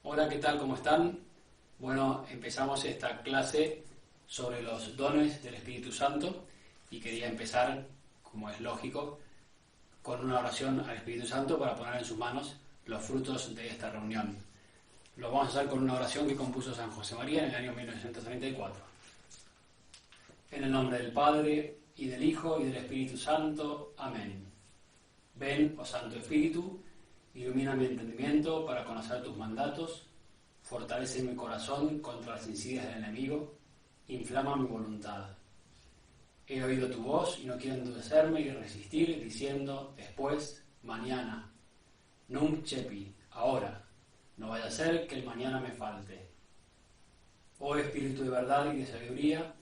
Hola, ¿qué tal? ¿Cómo están? Bueno, empezamos esta clase sobre los dones del Espíritu Santo y quería empezar, como es lógico, con una oración al Espíritu Santo para poner en sus manos los frutos de esta reunión. Lo vamos a hacer con una oración que compuso San José María en el año 1934. En el nombre del Padre, y del Hijo, y del Espíritu Santo. Amén. Ven, oh Santo Espíritu, ilumina mi entendimiento para conocer tus mandatos, fortalece mi corazón contra las insidias del enemigo, inflama mi voluntad. He oído tu voz y no quiero endurecerme y resistir, diciendo después, mañana, nunc cepi, ahora, no vaya a ser que el mañana me falte. Oh Espíritu de verdad y de sabiduría,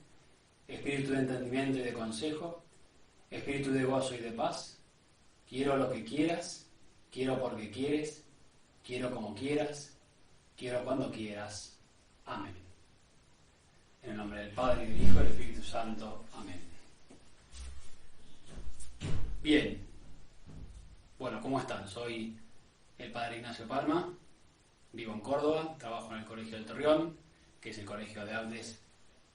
Espíritu de entendimiento y de consejo, Espíritu de gozo y de paz, quiero lo que quieras, quiero porque quieres, quiero como quieras, quiero cuando quieras. Amén. En el nombre del Padre, y del Hijo, y del Espíritu Santo. Amén. Bien. Bueno, ¿cómo están? Soy el Padre Ignacio Palma, vivo en Córdoba, trabajo en el Colegio del Torreón, que es el colegio de Abdes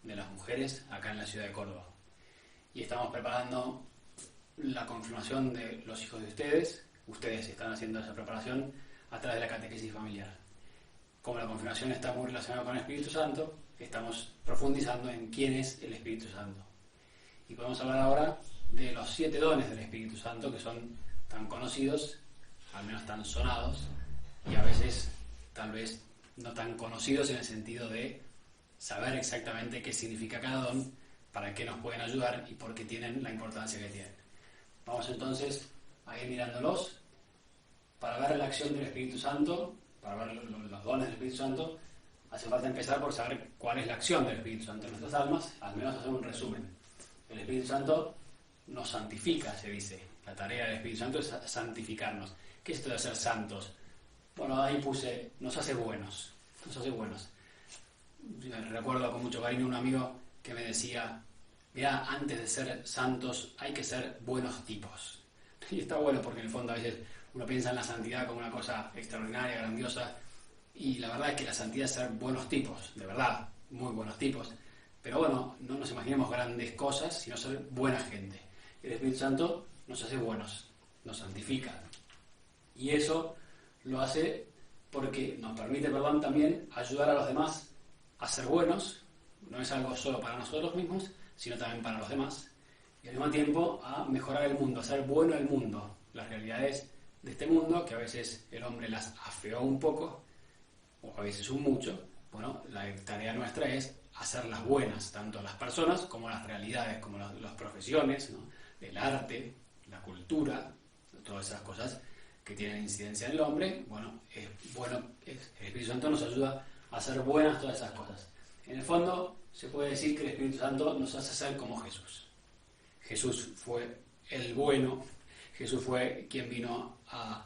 de las mujeres, acá en la ciudad de Córdoba. Y estamos preparando la confirmación de los hijos de ustedes. Ustedes están haciendo esa preparación a través de la catequesis familiar. Como la confirmación está muy relacionada con el Espíritu Santo, estamos profundizando en quién es el Espíritu Santo. Y podemos hablar ahora de los 7 dones del Espíritu Santo, que son tan conocidos, al menos tan sonados, y a veces tal vez no tan conocidos en el sentido de saber exactamente qué significa cada don, para qué nos pueden ayudar y por qué tienen la importancia que tienen. Vamos entonces a ir mirándolos. Para ver la acción del Espíritu Santo, para ver los dones del Espíritu Santo, hace falta empezar por saber cuál es la acción del Espíritu Santo en nuestras almas, al menos hacer un resumen. El Espíritu Santo nos santifica, se dice. La tarea del Espíritu Santo es santificarnos. ¿Qué es esto de ser santos? Bueno, ahí puse, nos hace buenos. Nos hace buenos. Recuerdo con mucho cariño un amigo que me decía, mira, antes de ser santos hay que ser buenos tipos. Y está bueno porque en el fondo a veces uno piensa en la santidad como una cosa extraordinaria, grandiosa, y la verdad es que la santidad es ser buenos tipos, de verdad, muy buenos tipos. Pero bueno, no nos imaginemos grandes cosas, sino ser buena gente. El Espíritu Santo nos hace buenos, nos santifica. Y eso lo hace porque nos permite, también ayudar a los demás a ser buenos. No es algo solo para nosotros mismos, sino también para los demás. Y al mismo tiempo a mejorar el mundo, a hacer bueno el mundo. Las realidades de este mundo, que a veces el hombre las afeó un poco, o a veces un mucho, bueno, la tarea nuestra es hacerlas buenas, tanto las personas como las realidades, como las profesiones, ¿no? El arte, la cultura, todas esas cosas que tienen incidencia en el hombre. Bueno, el Espíritu Santo nos ayuda a hacer buenas todas esas cosas. En el fondo, se puede decir que el Espíritu Santo nos hace ser como Jesús. Jesús fue el bueno, Jesús fue quien vino a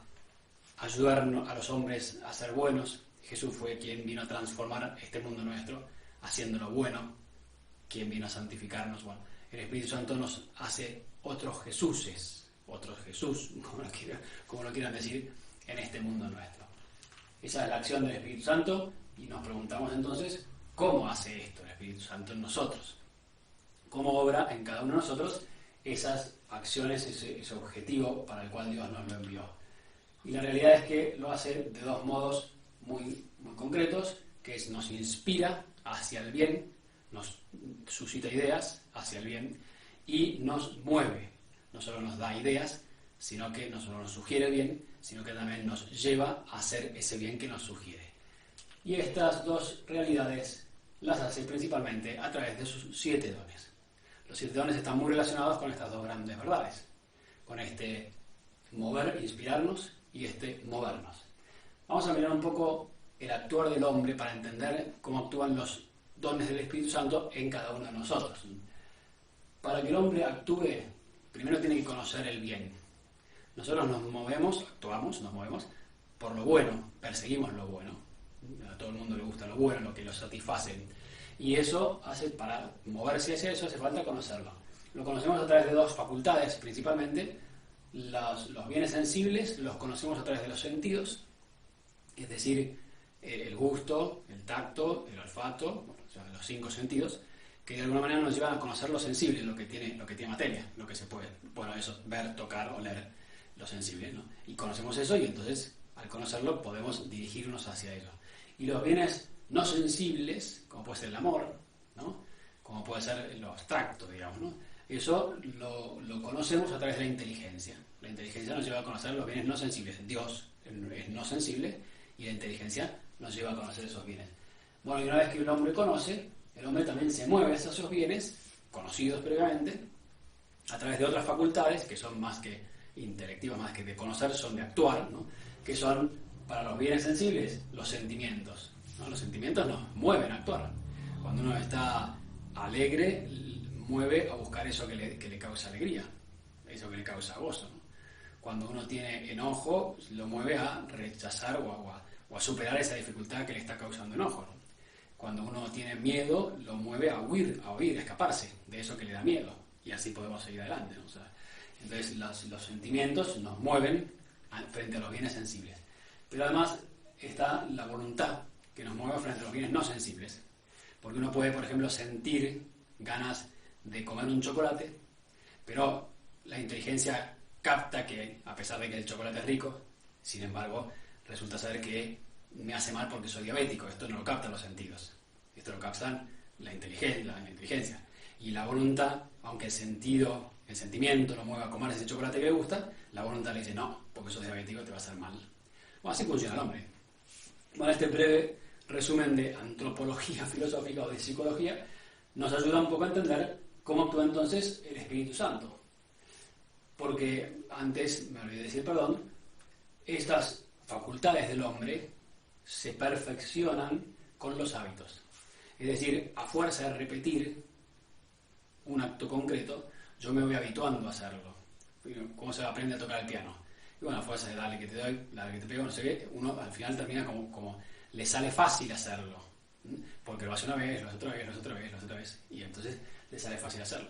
ayudarnos a los hombres a ser buenos, Jesús fue quien vino a transformar este mundo nuestro, haciéndolo bueno, quien vino a santificarnos. Bueno, el Espíritu Santo nos hace otros Jesús, como lo quieran decir, en este mundo nuestro. Esa es la acción del Espíritu Santo, y nos preguntamos entonces, ¿cómo hace esto el Espíritu Santo en nosotros? ¿Cómo obra en cada uno de nosotros esas acciones, ese objetivo para el cual Dios nos lo envió? Y la realidad es que lo hace de 2 modos muy concretos, que es nos inspira hacia el bien, nos suscita ideas hacia el bien y nos mueve. No solo nos da ideas, sino que no solo nos sugiere el bien, sino que también nos lleva a hacer ese bien que nos sugiere. Y estas 2 realidades las hace principalmente a través de sus 7 dones. Los 7 dones están muy relacionados con estas 2 grandes verdades, con este mover, inspirarnos, y este movernos. Vamos a mirar un poco el actuar del hombre para entender cómo actúan los dones del Espíritu Santo en cada uno de nosotros. Para que el hombre actúe, primero tiene que conocer el bien. Nosotros nos movemos por lo bueno, perseguimos lo bueno. A todo el mundo le gusta lo bueno, lo que lo satisface. Y eso hace, para moverse hacia eso, hace falta conocerlo. Lo conocemos a través de 2 facultades, principalmente. Los bienes sensibles los conocemos a través de los sentidos, es decir, el gusto, el tacto, el olfato, o sea, los 5 sentidos, que de alguna manera nos llevan a conocer lo sensible, lo que tiene materia, lo que se puede, bueno, eso, ver, tocar, oler, lo sensible, ¿no? Y conocemos eso y entonces, al conocerlo, podemos dirigirnos hacia ello. Y los bienes no sensibles, como puede ser el amor, ¿no? Como puede ser lo abstracto, digamos, ¿no? Eso lo conocemos a través de la inteligencia. La inteligencia nos lleva a conocer los bienes no sensibles. Dios es no sensible y la inteligencia nos lleva a conocer esos bienes. Bueno, y una vez que el hombre conoce, el hombre también se mueve hacia esos bienes, conocidos previamente, a través de otras facultades que son más que intelectivas, más que de conocer, son de actuar, ¿no? Que son, para los bienes sensibles, los sentimientos, ¿no? Los sentimientos nos mueven a actuar. Cuando uno está alegre, mueve a buscar eso que le causa alegría, eso que le causa gozo, ¿no? Cuando uno tiene enojo, lo mueve a rechazar o a superar esa dificultad que le está causando enojo, ¿no? Cuando uno tiene miedo, lo mueve a huir, a escaparse de eso que le da miedo, y así podemos seguir adelante, ¿no? O sea, entonces los sentimientos nos mueven frente a los bienes sensibles. Pero además está la voluntad que nos mueve frente a los bienes no sensibles. Porque uno puede, por ejemplo, sentir ganas de comer un chocolate, pero la inteligencia capta que, a pesar de que el chocolate es rico, sin embargo, resulta ser que me hace mal porque soy diabético. Esto no lo captan los sentidos. Esto lo captan la inteligencia. Y la voluntad, aunque el sentimiento lo mueva a comer ese chocolate que le gusta, la voluntad le dice, no, porque sos diabético te va a hacer mal. Bueno, así funciona el hombre. Bueno, este breve resumen de antropología filosófica o de psicología nos ayuda un poco a entender cómo actúa entonces el Espíritu Santo. Porque antes, me olvidé de decir, perdón, estas facultades del hombre se perfeccionan con los hábitos. Es decir, a fuerza de repetir un acto concreto, yo me voy habituando a hacerlo. ¿Cómo se aprende a tocar el piano? Y bueno, a fuerza de dale que te doy, dale que te pego, no sé qué, uno al final termina como le sale fácil hacerlo. Porque lo hace una vez, lo hace otra vez, lo hace otra vez, lo hace otra vez. Y entonces le sale fácil hacerlo.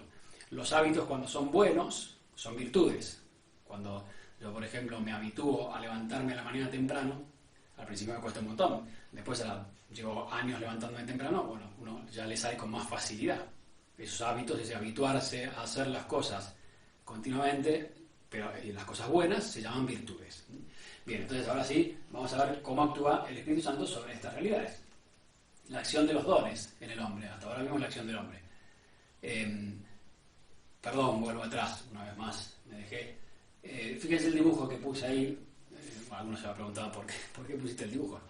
Los hábitos, cuando son buenos, son virtudes. Cuando yo, por ejemplo, me habitúo a levantarme a la mañana temprano, al principio me cuesta un montón. Después llevo años levantándome temprano, bueno, uno ya le sale con más facilidad. Esos hábitos, ese habituarse a hacer las cosas continuamente, pero las cosas buenas se llaman virtudes. Bien, entonces ahora sí, vamos a ver cómo actúa el Espíritu Santo sobre estas realidades. La acción de los dones en el hombre. Hasta ahora vimos la acción del hombre. Perdón, vuelvo atrás, una vez más, me dejé. Fíjense el dibujo que puse ahí. Algunos se va a preguntar por qué pusiste el dibujo.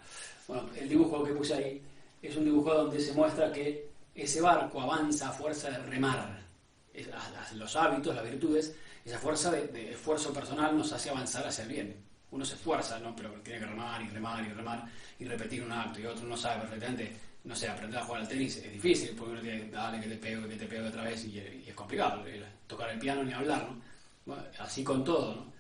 Bueno, el dibujo que puse ahí es un dibujo donde se muestra que ese barco avanza a fuerza de remar. Los hábitos, las virtudes, esa fuerza de esfuerzo personal nos hace avanzar hacia el bien. Uno se esfuerza, ¿no? Pero tiene que remar y remar y remar y repetir un acto, y otro no sabe perfectamente, no sé, aprender a jugar al tenis es difícil, porque uno tiene que darle que te pego otra vez y es complicado. Tocar el piano ni hablar, ¿no? Bueno, así con todo, ¿no?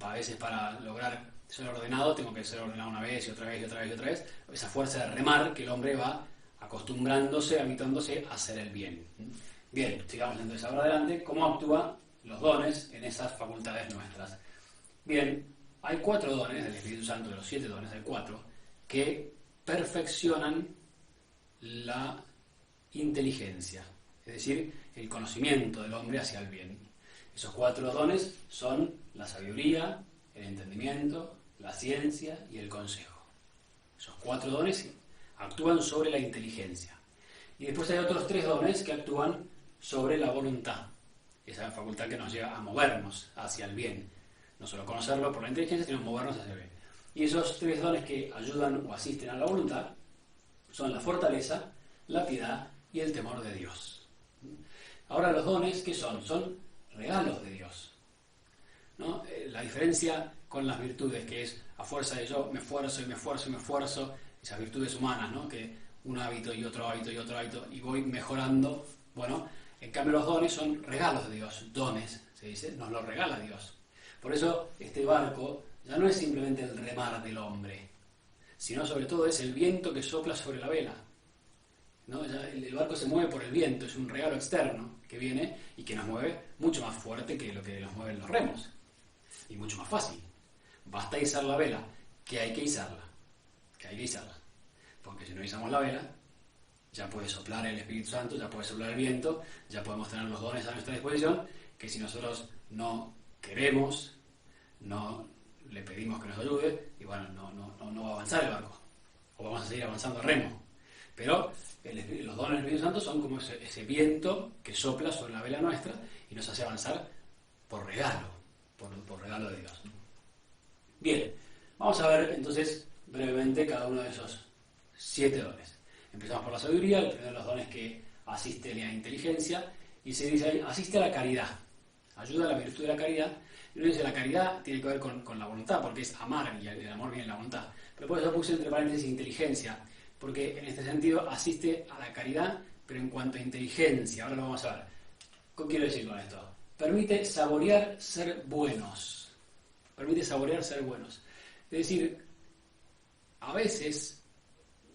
A veces para lograr ser ordenado tengo que ser ordenado una vez y otra vez y otra vez y otra vez. Esa fuerza de remar que el hombre va acostumbrándose, habituándose a hacer el bien. Bien, sigamos entonces ahora adelante. ¿Cómo actúan los dones en esas facultades nuestras? Bien, hay 4 dones del Espíritu Santo, de los 7 dones, hay 4, que perfeccionan la inteligencia, es decir, el conocimiento del hombre hacia el bien. Esos 4 dones son la sabiduría, el entendimiento, la ciencia y el consejo. Esos 4 dones actúan sobre la inteligencia. Y después hay otros 3 dones que actúan sobre la voluntad, esa facultad que nos lleva a movernos hacia el bien. No solo conocerlo por la inteligencia, sino movernos hacia el bien. Y esos 3 dones que ayudan o asisten a la voluntad son la fortaleza, la piedad y el temor de Dios. Ahora, los dones, ¿qué son? Son regalos de Dios, ¿no? La diferencia con las virtudes, que es a fuerza de yo me esfuerzo y me esfuerzo y me esfuerzo, esas virtudes humanas, ¿no? Que un hábito y otro hábito y otro hábito y voy mejorando. Bueno, en cambio los dones son regalos de Dios, dones, se dice, nos los regala Dios. Por eso este barco ya no es simplemente el remar del hombre, sino sobre todo es el viento que sopla sobre la vela, ¿no? Ya el barco se mueve por el viento, es un regalo externo que viene y que nos mueve mucho más fuerte que lo que nos mueven los remos, y mucho más fácil. Basta izar la vela, que hay que izarla. que hay que izarla. Porque si no izamos la vela, ya puede soplar el Espíritu Santo, ya puede soplar el viento, ya podemos tener los dones a nuestra disposición, que si nosotros no queremos, no le pedimos que nos ayude, y bueno, no va a avanzar el barco, o vamos a seguir avanzando a remo. Pero los dones del Espíritu Santo son como ese viento que sopla sobre la vela nuestra y nos hace avanzar por regalo, por regalo de Dios. Bien, vamos a ver entonces brevemente cada uno de esos 7 dones. Empezamos por la sabiduría, el primero de los dones que asiste a la inteligencia, y se dice ahí, asiste a la caridad, ayuda a la virtud de la caridad. Y uno dice, la caridad tiene que ver con la voluntad, porque es amar, y el amor viene de la voluntad. Pero por eso puse entre paréntesis inteligencia, porque en este sentido asiste a la caridad, pero en cuanto a inteligencia. Ahora lo vamos a ver. ¿Qué quiero decir con esto? Permite saborear ser buenos. Permite saborear ser buenos. Es decir, a veces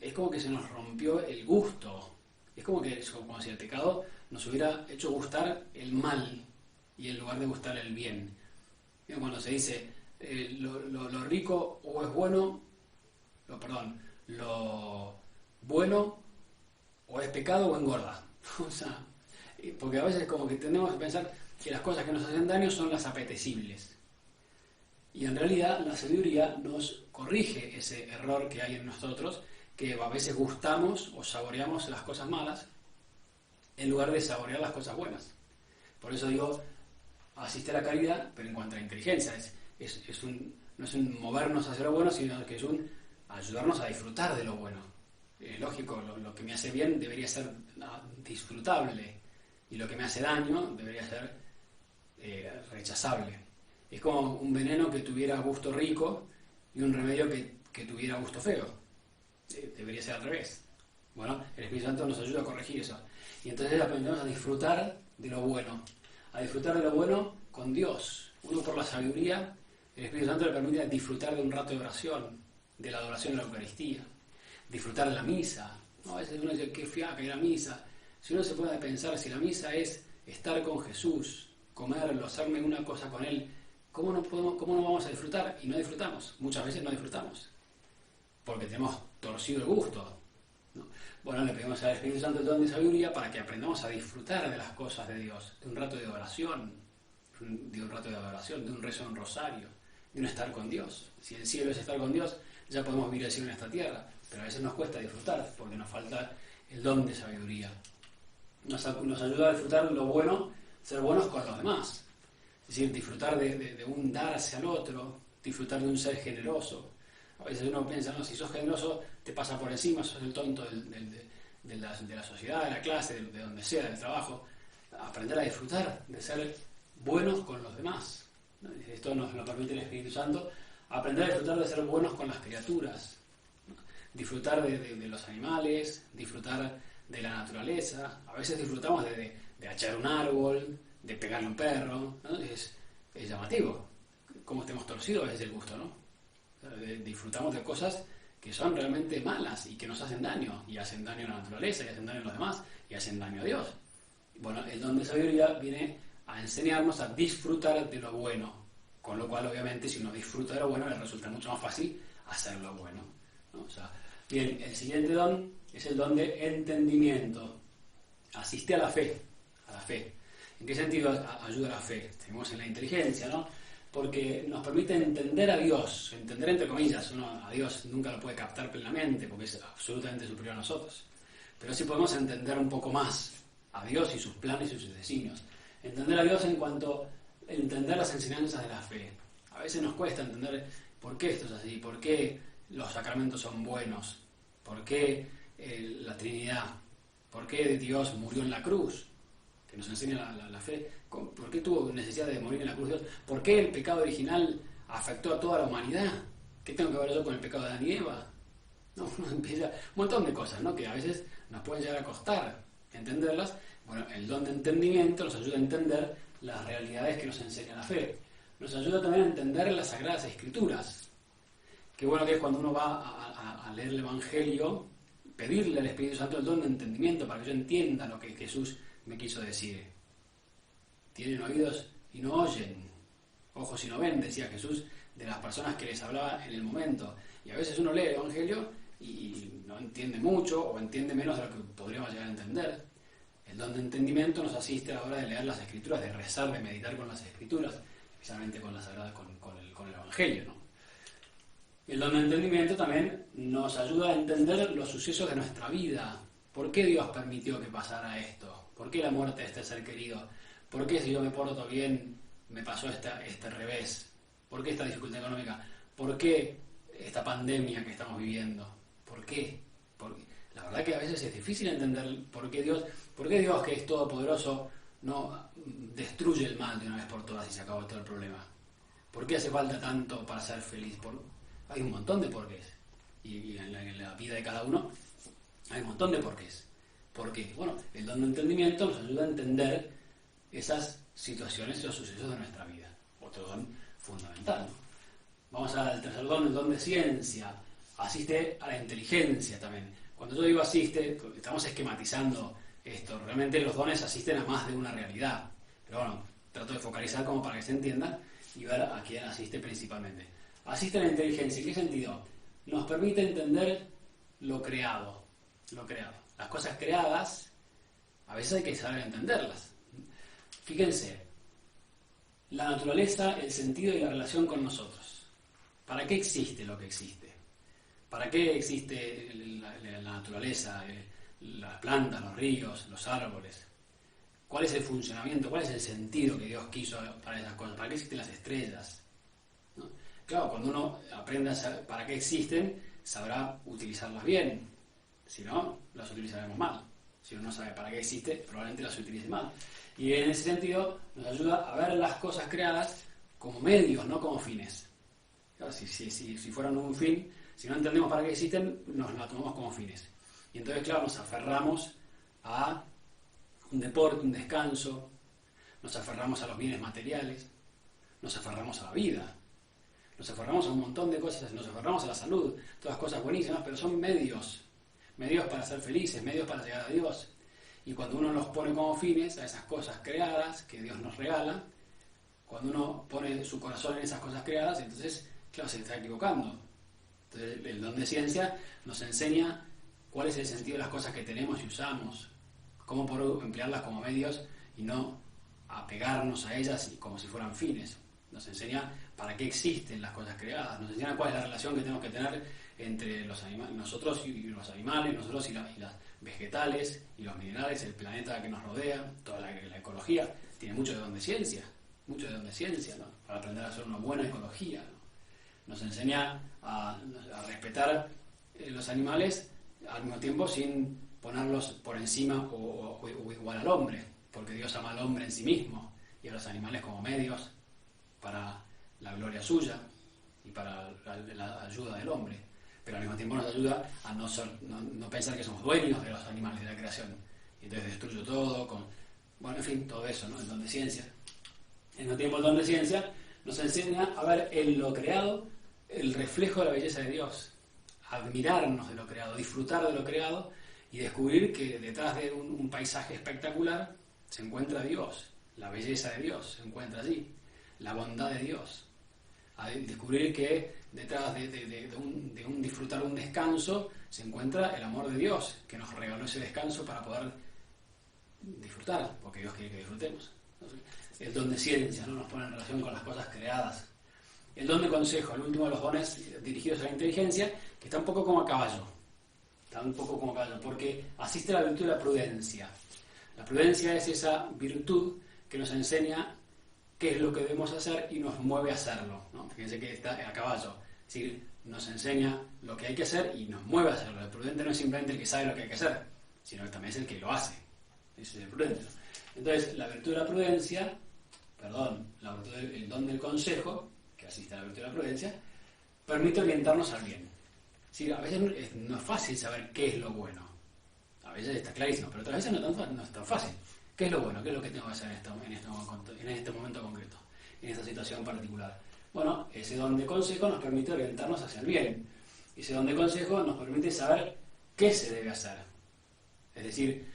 es como que se nos rompió el gusto. Es como si el pecado nos hubiera hecho gustar el mal y en lugar de gustar el bien. Cuando se dice lo rico o es bueno, lo bueno o es pecado o engorda. O sea, porque a veces como que tendemos a pensar que las cosas que nos hacen daño son las apetecibles. Y en realidad la sabiduría nos corrige ese error que hay en nosotros, que a veces gustamos o saboreamos las cosas malas en lugar de saborear las cosas buenas. Por eso digo, asiste a la caridad, pero en cuanto a la inteligencia. No es un movernos hacia lo bueno, sino que es un ayudarnos a disfrutar de lo bueno. Lógico, lo que me hace bien debería ser disfrutable, y lo que me hace daño debería ser rechazable. Es como un veneno que tuviera gusto rico y un remedio que tuviera gusto feo. Debería ser al revés. Bueno, el Espíritu Santo nos ayuda a corregir eso. Y entonces aprendemos a disfrutar de lo bueno. A disfrutar de lo bueno con Dios. Uno por la sabiduría, el Espíritu Santo le permite disfrutar de un rato de oración, de la adoración a la Eucaristía. Disfrutar de la misa. ¿No? A veces uno dice, qué fiaca ir a misa. Si uno se puede pensar, si la misa es estar con Jesús, comerlo, hacerme una cosa con Él, ¿cómo no vamos a disfrutar? Y no disfrutamos. Muchas veces no disfrutamos. Porque tenemos torcido el gusto, ¿no? Bueno, le pedimos al Espíritu Santo el don de sabiduría para que aprendamos a disfrutar de las cosas de Dios, de un rato de oración, de un rezo en rosario, de un estar con Dios. Si el cielo es estar con Dios, ya podemos vivir el cielo en esta tierra, pero a veces nos cuesta disfrutar porque nos falta el don de sabiduría. Nos ayuda a disfrutar lo bueno, ser buenos con los demás. Es decir, disfrutar de un dar hacia el otro, disfrutar de un ser generoso. A veces uno piensa, no, si sos generoso, te pasa por encima, sos el tonto de la sociedad, de la clase, de donde sea, del trabajo. Aprender a disfrutar de ser buenos con los demás. Esto nos lo permite el Espíritu Santo. Aprender a disfrutar de ser buenos con las criaturas. Disfrutar de los animales, disfrutar de la naturaleza. A veces disfrutamos de achar un árbol, de pegarle a un perro, ¿no? Es llamativo. Cómo estemos torcidos a veces el gusto, ¿no? Disfrutamos de cosas que son realmente malas y que nos hacen daño, y hacen daño a la naturaleza, y hacen daño a los demás, y hacen daño a Dios. Bueno, el don de sabiduría viene a enseñarnos a disfrutar de lo bueno, con lo cual obviamente si uno disfruta de lo bueno le resulta mucho más fácil hacer lo bueno, ¿no? O sea, bien, el siguiente don es el don de entendimiento. Asiste a la fe. ¿En qué sentido ayuda a la fe? Tenemos en la inteligencia, ¿no? Porque nos permite entender a Dios, entender entre comillas. Uno a Dios nunca lo puede captar plenamente porque es absolutamente superior a nosotros, pero sí podemos entender un poco más a Dios y sus planes y sus designios. Entender a Dios en cuanto a entender las enseñanzas de la fe. A veces nos cuesta entender por qué esto es así, por qué los sacramentos son buenos, por qué la Trinidad, por qué Dios murió en la cruz, que nos enseña la fe. ¿Por qué tuvo necesidad de morir en la cruz Dios? ¿Por qué el pecado original afectó a toda la humanidad? ¿Qué tengo que ver yo con el pecado de Adán y Eva? No, uno empieza un montón de cosas, ¿no? Que a veces nos pueden llegar a costar entenderlas. Bueno, el don de entendimiento nos ayuda a entender las realidades que nos enseña la fe. Nos ayuda también a entender las Sagradas Escrituras. Qué bueno que es cuando uno va a leer el Evangelio, pedirle al Espíritu Santo el don de entendimiento para que yo entienda lo que Jesús me quiso decir. Tienen oídos y no oyen, ojos y no ven, decía Jesús de las personas que les hablaba en el momento. Y a veces uno lee el Evangelio y no entiende mucho o entiende menos de lo que podríamos llegar a entender. El don de entendimiento nos asiste a la hora de leer las Escrituras, de rezar, de meditar con las Escrituras, especialmente con la Sagrada, con el Evangelio, ¿no? El don de entendimiento también nos ayuda a entender los sucesos de nuestra vida. ¿Por qué Dios permitió que pasara esto? ¿Por qué la muerte de este ser querido? ¿Por qué si yo me porto bien me pasó este revés? ¿Por qué esta dificultad económica? ¿Por qué esta pandemia que estamos viviendo? ¿Por qué? La verdad que a veces es difícil entender por qué Dios, que es todopoderoso, no destruye el mal de una vez por todas y se acabó todo el problema. ¿Por qué hace falta tanto para ser feliz? Hay un montón de porqués. Y en la vida de cada uno hay un montón de porqués. ¿Por qué? Bueno, el don de entendimiento nos ayuda a entender esas situaciones, esos sucesos de nuestra vida. Otro don fundamental, ¿no? Vamos al tercer don, el don de ciencia. Asiste a la inteligencia también. Cuando yo digo asiste, estamos esquematizando esto. Realmente los dones asisten a más de una realidad. Pero bueno, trato de focalizar como para que se entienda y ver a quién asiste principalmente. Asiste a la inteligencia. ¿En qué sentido? Nos permite entender lo creado. Las cosas creadas, a veces hay que saber entenderlas. Fíjense, la naturaleza, el sentido y la relación con nosotros. ¿Para qué existe lo que existe? ¿Para qué existe la naturaleza, las plantas, los ríos, los árboles? ¿Cuál es el funcionamiento? ¿Cuál es el sentido que Dios quiso para esas cosas? ¿Para qué existen las estrellas? ¿No? Claro, cuando uno aprende a saber para qué existen, sabrá utilizarlas bien. Si no, las utilizaremos mal. Si uno no sabe para qué existe, probablemente las utilice mal. Y en ese sentido nos ayuda a ver las cosas creadas como medios, no como fines. Claro, si fueran un fin, si no entendemos para qué existen, nos la tomamos como fines. Y entonces, claro, nos aferramos a un deporte, un descanso, nos aferramos a los bienes materiales, nos aferramos a la vida, nos aferramos a un montón de cosas, nos aferramos a la salud, todas cosas buenísimas, pero son medios para ser felices, medios para llegar a Dios. Y cuando uno los pone como fines a esas cosas creadas que Dios nos regala, cuando uno pone su corazón en esas cosas creadas, entonces, claro, se está equivocando. Entonces, el don de ciencia nos enseña cuál es el sentido de las cosas que tenemos y usamos, cómo poder emplearlas como medios y no apegarnos a ellas como si fueran fines. Nos enseña para qué existen las cosas creadas, nos enseña cuál es la relación que tenemos que tener entre nosotros y los animales, nosotros y las vegetales y los minerales, el planeta que nos rodea, toda la ecología. Tiene mucho de don de ciencia, ¿no? Para aprender a hacer una buena ecología, ¿no? Nos enseña a respetar los animales al mismo tiempo sin ponerlos por encima o igual al hombre, porque Dios ama al hombre en sí mismo y a los animales como medios para la gloria suya y para la ayuda del hombre, pero al mismo tiempo nos ayuda a no pensar que somos dueños de los animales, de la creación, y entonces destruyo todo, en fin, todo eso, ¿no? El don de ciencia. Al mismo tiempo el don de ciencia nos enseña a ver en lo creado el reflejo de la belleza de Dios, admirarnos de lo creado, disfrutar de lo creado y descubrir que detrás de un paisaje espectacular se encuentra Dios, la belleza de Dios se encuentra allí, la bondad de Dios. A descubrir que detrás de un disfrutar un descanso se encuentra el amor de Dios, que nos regaló ese descanso para poder disfrutar, porque Dios quiere que disfrutemos. El don de ciencia, ¿no? Nos pone en relación con las cosas creadas. El don de consejo, el último de los dones dirigidos a la inteligencia, que está un poco como a caballo. Porque asiste a la virtud de la prudencia. La prudencia es esa virtud que nos enseña qué es lo que debemos hacer y nos mueve a hacerlo, ¿no? Fíjense que está a caballo. Es decir, nos enseña lo que hay que hacer y nos mueve a hacerlo. El prudente no es simplemente el que sabe lo que hay que hacer, sino que también es el que lo hace. Ese es el prudente, ¿no? Entonces, la virtud de la prudencia, el don del consejo, que asiste a la virtud de la prudencia, permite orientarnos al bien. Sí, a veces no es fácil saber qué es lo bueno. A veces está clarísimo, pero otras veces no es tan fácil. ¿Qué es lo bueno? ¿Qué es lo que tengo que hacer en este momento concreto? En esta situación particular. Bueno, ese don de consejo nos permite orientarnos hacia el bien. Ese don de consejo nos permite saber qué se debe hacer. Es decir,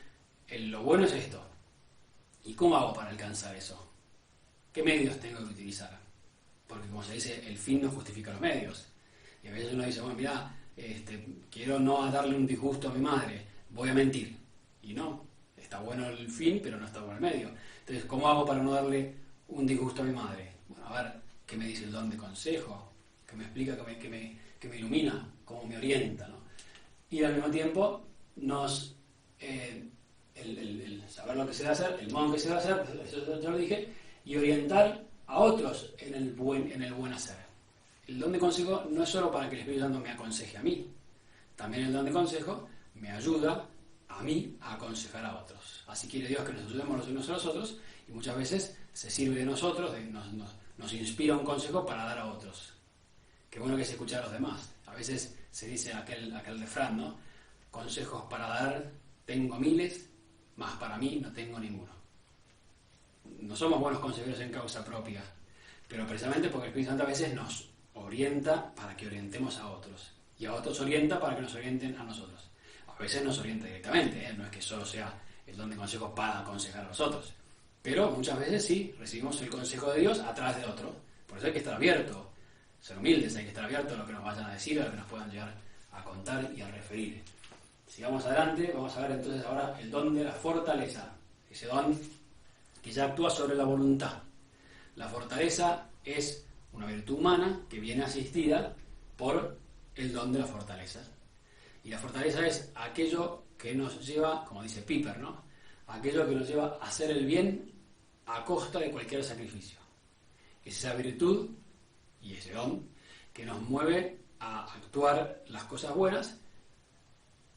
lo bueno es esto. ¿Y cómo hago para alcanzar eso? ¿Qué medios tengo que utilizar? Porque como se dice, el fin no justifica los medios. Y a veces uno dice, bueno, mira, quiero no darle un disgusto a mi madre, voy a mentir. Y no, está bueno el fin, pero no está bueno el medio. Entonces, ¿cómo hago para no darle un disgusto a mi madre? Bueno, a ver, ¿qué me dice el don de consejo? ¿Qué me explica, que me ilumina? ¿Cómo me orienta? ¿No? Y al mismo tiempo, el saber lo que se debe hacer, el modo en que se debe hacer, eso ya lo dije, y orientar a otros en el buen hacer. El don de consejo no es solo para que el Espíritu Santo me aconseje a mí, también el don de consejo me ayuda a mí a aconsejar a otros. Así quiere Dios que nos ayudemos los unos a los otros, y muchas veces se sirve de nosotros, nos inspira un consejo para dar a otros. Qué bueno que es escuchar a los demás. A veces se dice aquel refrán, ¿no? Consejos para dar tengo miles, mas para mí no tengo ninguno. No somos buenos consejeros en causa propia, pero precisamente porque el Espíritu Santo a veces nos orienta para que orientemos a otros, y a otros orienta para que nos orienten a nosotros. A veces nos orienta directamente, no es que solo sea el don de consejo para aconsejar a los otros, pero muchas veces sí, recibimos el consejo de Dios a través de otro. Por eso hay que estar abierto, ser humildes, hay que estar abierto a lo que nos vayan a decir, a lo que nos puedan llegar a contar y a referir. Sigamos adelante, vamos a ver entonces ahora el don de la fortaleza, ese don que ya actúa sobre la voluntad. La fortaleza es una virtud humana que viene asistida por el don de la fortaleza. Y la fortaleza es aquello que nos lleva, como dice Piper, ¿no? Aquello que nos lleva a hacer el bien a costa de cualquier sacrificio. Es esa virtud y ese don que nos mueve a actuar las cosas buenas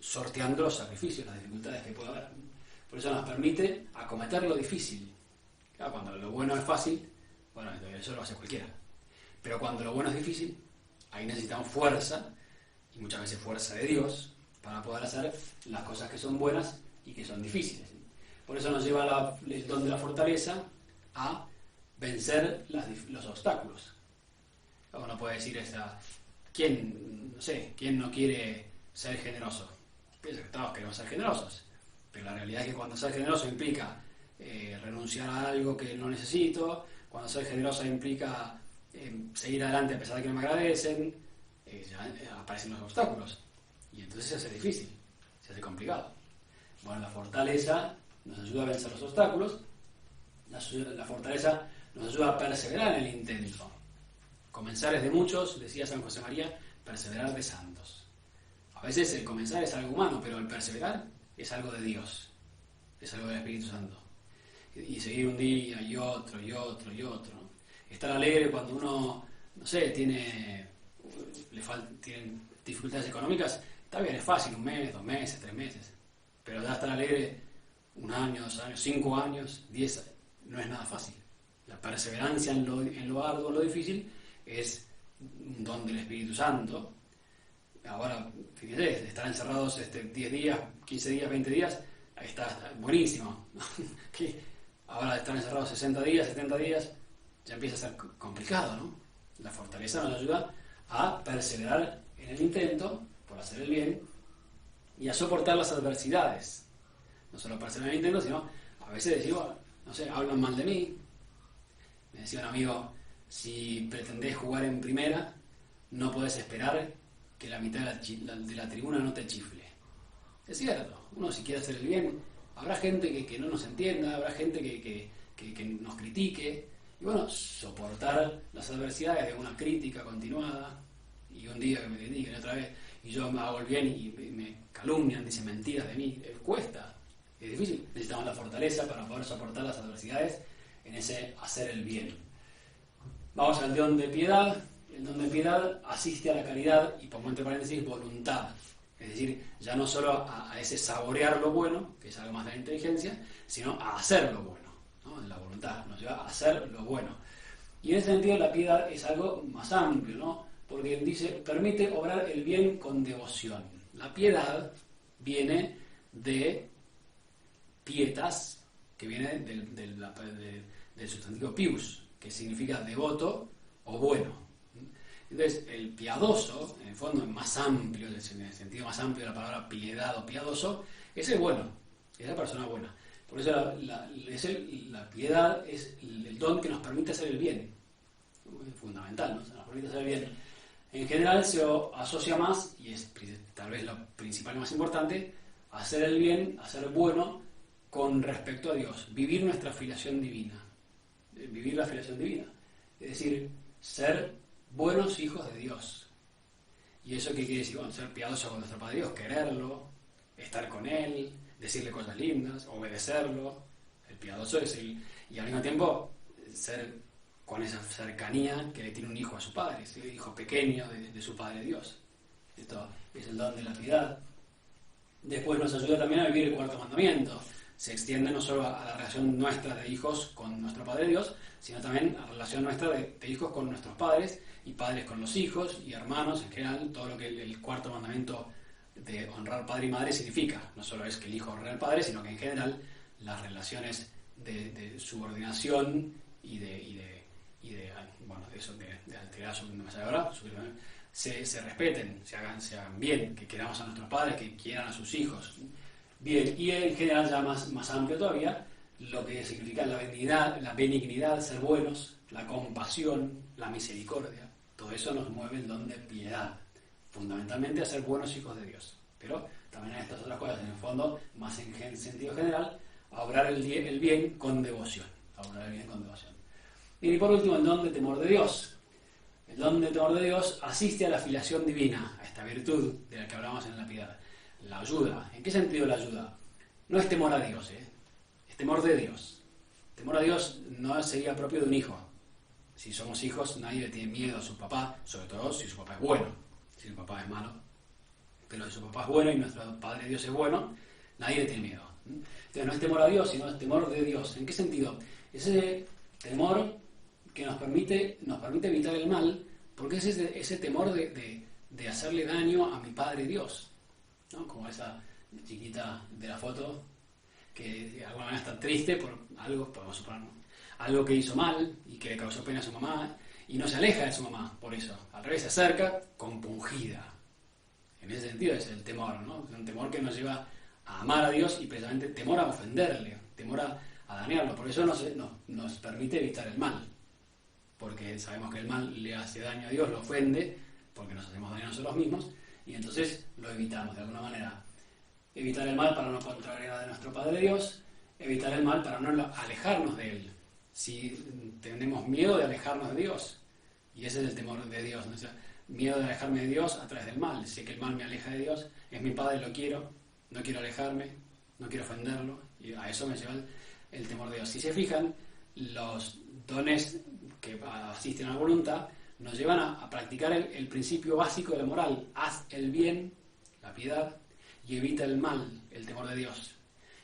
sorteando los sacrificios, las dificultades que puede haber. Por eso nos permite acometer lo difícil. Claro, cuando lo bueno es fácil, bueno, eso lo hace cualquiera. Pero cuando lo bueno es difícil, ahí necesitamos fuerza, y muchas veces fuerza de Dios, para poder hacer las cosas que son buenas y que son difíciles. Por eso nos lleva el don de la fortaleza a vencer los obstáculos. Uno puede decir ¿quién no quiere ser generoso? Pienso que todos queremos ser generosos, pero la realidad es que cuando ser generoso implica renunciar a algo que no necesito, cuando ser generoso implica seguir adelante a pesar de que no me agradecen, ya aparecen los obstáculos, y entonces se hace difícil, se hace complicado. Bueno, la fortaleza nos ayuda a vencer los obstáculos, la fortaleza nos ayuda a perseverar en el intento. Comenzar es de muchos, decía San José María, perseverar de santos. A veces el comenzar es algo humano, pero el perseverar es algo de Dios, es algo del Espíritu Santo. Y seguir un día y otro y otro y otro. Estar alegre cuando uno, tiene dificultades económicas, está bien, es fácil, 1 mes, 2 meses, 3 meses. Pero ya estar alegre 1 año, 2 años, 5 años, 10, no es nada fácil. La perseverancia en lo arduo, en lo difícil, es un don del Espíritu Santo. Ahora, fíjense, estar encerrados 10 días, 15 días, 20 días, está buenísimo. Ahora estar encerrados 60 días, 70 días, ya empieza a ser complicado, ¿no? La fortaleza nos ayuda a perseverar en el intento por hacer el bien y a soportar las adversidades. No solo perseverar en el intento, sino a veces decimos, hablan mal de mí. Me decía un amigo, si pretendés jugar en primera, no podés esperar que la mitad de la tribuna no te chifle. Es cierto, uno si quiere hacer el bien, habrá gente que no nos entienda, habrá gente que nos critique, y bueno, soportar las adversidades de una crítica continuada, y un día que me critiquen otra vez, y yo me hago el bien y me calumnian, dicen mentiras de mí, cuesta, es difícil. Necesitamos la fortaleza para poder soportar las adversidades en ese hacer el bien. Vamos al don de piedad. El don de piedad asiste a la caridad y, pongo entre paréntesis, voluntad. Es decir, ya no solo a ese saborear lo bueno, que es algo más de la inteligencia, sino a hacer lo bueno, ¿no? La voluntad nos lleva a hacer lo bueno. Y en ese sentido la piedad es algo más amplio, ¿no? Porque dice, permite obrar el bien con devoción. La piedad viene de pietas, que viene del sustantivo pius, que significa devoto o bueno. Entonces, el piadoso, en el fondo es más amplio, en el sentido más amplio de la palabra piedad o piadoso, es el bueno, es la persona buena. Por eso la piedad es el don que nos permite hacer el bien. Es fundamental, ¿no? Nos permite hacer el bien. En general se asocia más, y es tal vez lo principal y más importante, hacer el bien, hacer bueno con respecto a Dios, vivir nuestra filiación divina, vivir la filiación divina, es decir, ser buenos hijos de Dios. ¿Y eso qué quiere decir? Bueno, ser piadoso con nuestro Padre Dios, quererlo, estar con Él, decirle cosas lindas, obedecerlo. El piadoso es y al mismo tiempo ser con esa cercanía que le tiene un hijo a su padre, ese hijo pequeño de su Padre Dios. Esto es el don de la piedad. Después nos ayuda también a vivir el cuarto mandamiento. Se extiende no solo a la relación nuestra de hijos con nuestro Padre Dios, sino también a la relación nuestra de hijos con nuestros padres, y padres con los hijos, y hermanos en general, todo lo que el cuarto mandamiento de honrar padre y madre significa. No solo es que el hijo honre al padre, sino que en general las relaciones de subordinación y de alteridad, no me sale ahora, se respeten, se hagan bien, que queramos a nuestros padres, que quieran a sus hijos. Bien, y en general ya más amplio todavía, lo que significa la benignidad, ser buenos, la compasión, la misericordia. Todo eso nos mueve el don de piedad, fundamentalmente a ser buenos hijos de Dios. Pero también hay estas otras cosas, en el fondo, más en sentido general, a obrar el bien con devoción. Y por último, el don de temor de Dios. El don de temor de Dios asiste a la filiación divina, a esta virtud de la que hablamos en la piedad. La ayuda. ¿En qué sentido la ayuda? No es temor a Dios, es temor de Dios. Temor a Dios no sería propio de un hijo. Si somos hijos, nadie le tiene miedo a su papá, sobre todo si su papá es bueno. Si su papá es malo, pero si su papá es bueno y nuestro Padre Dios es bueno, nadie le tiene miedo. Entonces no es temor a Dios, sino es temor de Dios. ¿En qué sentido? Ese temor que nos permite evitar el mal, porque es ese temor de hacerle daño a mi Padre Dios, ¿no? Como esa chiquita de la foto que de alguna manera está triste por algo, podemos suponer, ¿no? Algo que hizo mal y que le causó pena a su mamá, y no se aleja de su mamá por eso, al revés, se acerca compungida. En ese sentido es el temor, ¿no? Un temor que nos lleva a amar a Dios y precisamente temor a ofenderle, temor a dañarlo. Por eso nos permite evitar el mal, porque sabemos que el mal le hace daño a Dios, lo ofende, porque nos hacemos daño a nosotros mismos, y entonces lo evitamos de alguna manera. Evitar el mal para no contrariar a nuestro Padre Dios, evitar el mal para no alejarnos de Él. Si tenemos miedo de alejarnos de Dios, y ese es el temor de Dios, ¿no? O sea, miedo de alejarme de Dios a través del mal. Sé que el mal me aleja de Dios, es mi Padre, lo quiero, no quiero alejarme, no quiero ofenderlo, y a eso me lleva el temor de Dios. Si se fijan, los dones que asisten a la voluntad nos llevan a practicar el principio básico de la moral: haz el bien, la piedad, y evita el mal, el temor de Dios.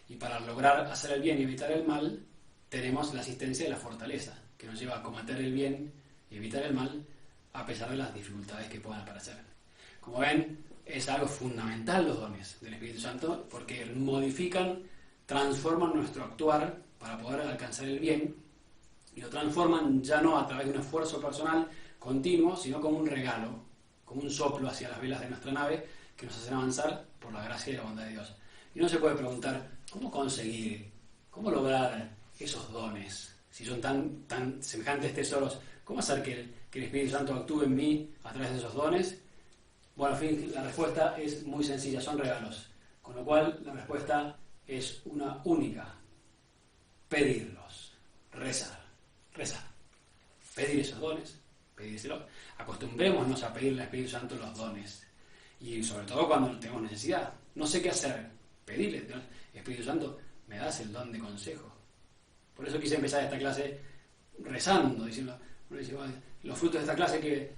Y para lograr hacer el bien y evitar el mal, tenemos la asistencia de la fortaleza, que nos lleva a cometer el bien y evitar el mal, a pesar de las dificultades que puedan aparecer. Como ven, es algo fundamental los dones del Espíritu Santo, porque modifican, transforman nuestro actuar para poder alcanzar el bien, y lo transforman ya no a través de un esfuerzo personal continuo, sino como un regalo, como un soplo hacia las velas de nuestra nave, que nos hacen avanzar por la gracia y la bondad de Dios. Y uno se puede preguntar, ¿cómo conseguir, cómo lograr esos dones? Si son tan semejantes tesoros, ¿cómo hacer que el Espíritu Santo actúe en mí a través de esos dones? Bueno, en fin, la respuesta es muy sencilla, son regalos. Con lo cual, la respuesta es una única: pedirlos, rezar. Pedir esos dones, pedírselos. Acostumbrémonos a pedirle al Espíritu Santo los dones. Y sobre todo cuando tenemos necesidad. No sé qué hacer, pedirle: Espíritu Santo, me das el don de consejo. Por eso quise empezar esta clase rezando, diciendo, los frutos de esta clase que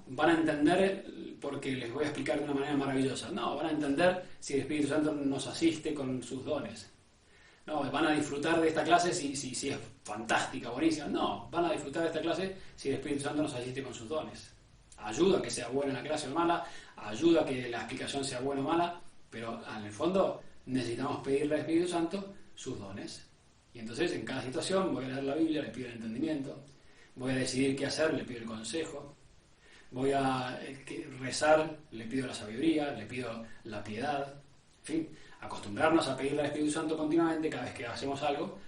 van a entender porque les voy a explicar de una manera maravillosa. No, van a entender si el Espíritu Santo nos asiste con sus dones. No, van a disfrutar de esta clase si es fantástica, buenísima. No, van a disfrutar de esta clase si el Espíritu Santo nos asiste con sus dones. Ayuda a que sea buena la clase o mala, ayuda a que la explicación sea buena o mala, pero en el fondo necesitamos pedirle al Espíritu Santo sus dones. Y entonces en cada situación voy a leer la Biblia, le pido el entendimiento, voy a decidir qué hacer, le pido el consejo, voy a rezar, le pido la sabiduría, le pido la piedad, en fin, acostumbrarnos a pedirle al Espíritu Santo continuamente cada vez que hacemos algo,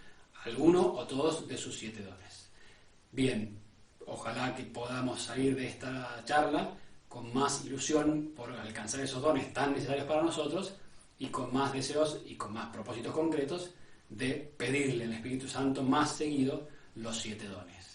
alguno o todos de sus 7 dones. Bien, ojalá que podamos salir de esta charla con más ilusión por alcanzar esos dones tan necesarios para nosotros y con más deseos y con más propósitos concretos de pedirle al Espíritu Santo más seguido los 7 dones.